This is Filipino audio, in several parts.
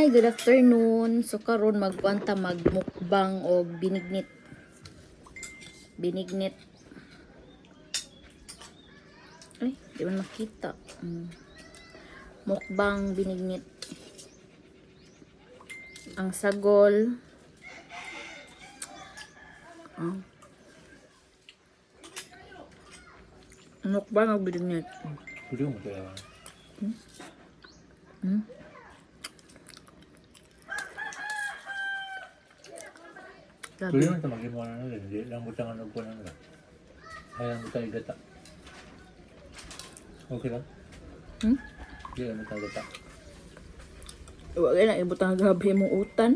Hi, good afternoon. So karon magkuanta magmukbang og binignit. Binignit. Ay, di man makita. Mukbang binignit. Ang sagol. Mukbang og binignit. Pwede mo kaya. Pwede mo ito mag-imuha na rin. Hindi lang butangan og punan lang. Hayang mo tayo gata. Okay lang? Hindi lang mo tayo gata. Wala na ibutang gabi mong utan.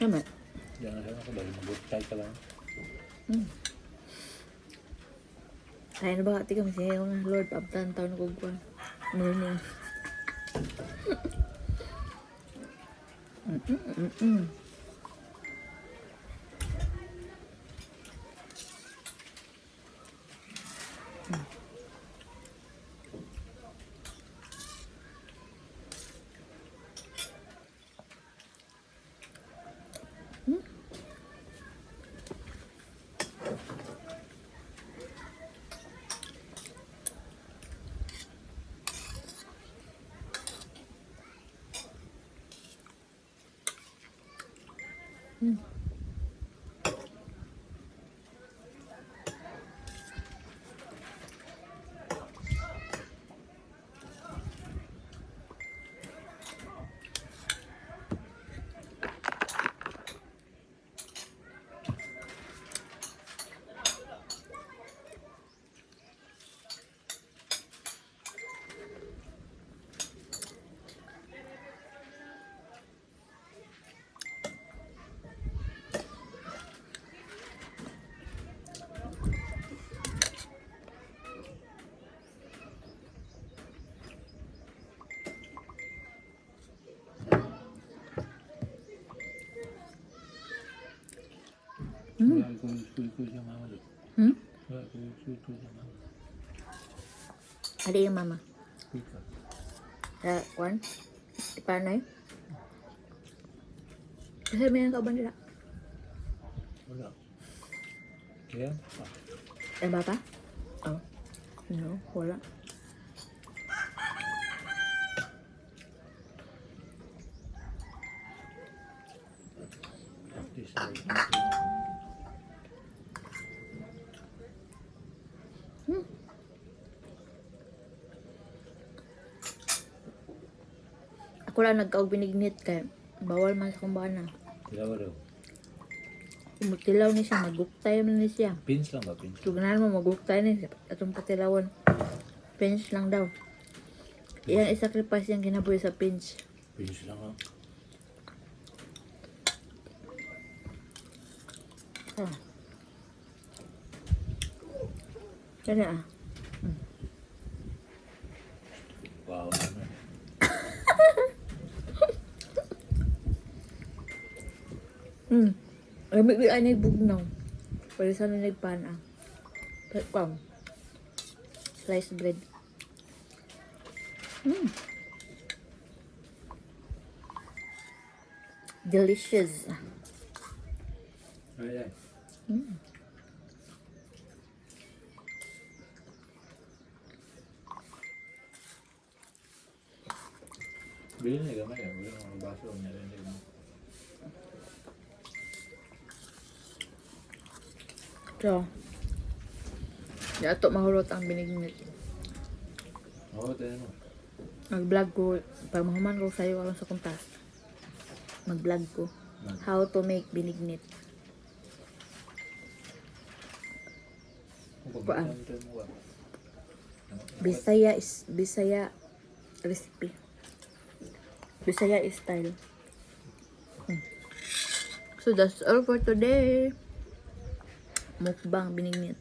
Tama. Diyan na ako dahil mag-utay ka lang. Kaya na ba ati kami siya nga Lord, paabtan taon ko kwa. Morning. Wala ko yung siya mama doon. Wala ko yung siya mama. Ada yung mama. Ika. Kwan? Ipanay? Kasi may nang kauban nila. Wala. Kaya? Eh, bata? Oh. No, wala. This way. Ako lang nagkaog binignit kay bawal man sa kumbana. Tilawa daw. Umutilaw ni siya, maguktay man ni siya. Pins lang ba? Pins. Tugnahan mo, maguktay ni siya. Atong patilawan. Pinch lang daw. Iyan isacrifice yung ginabuhi sa pinch. Pins lang ha. Ah. Kaya ah. Wow naman. Lamig ay nagbugnaw. Pwede sana nagpana. Pwede sliced bread. Delicious. Ay, ay. Bili na gamay. Wala mga baso niya rin. So, yato mahulot ang binignit. Oo, tayo mo. Mag-vlog ko, pag mahuman ko sa'yo alam sa kuntas. Mag-vlog ko. How to make binignit. Kuan. Bisaya recipe. Bisaya style. So that's all for today. Mukbang binignit.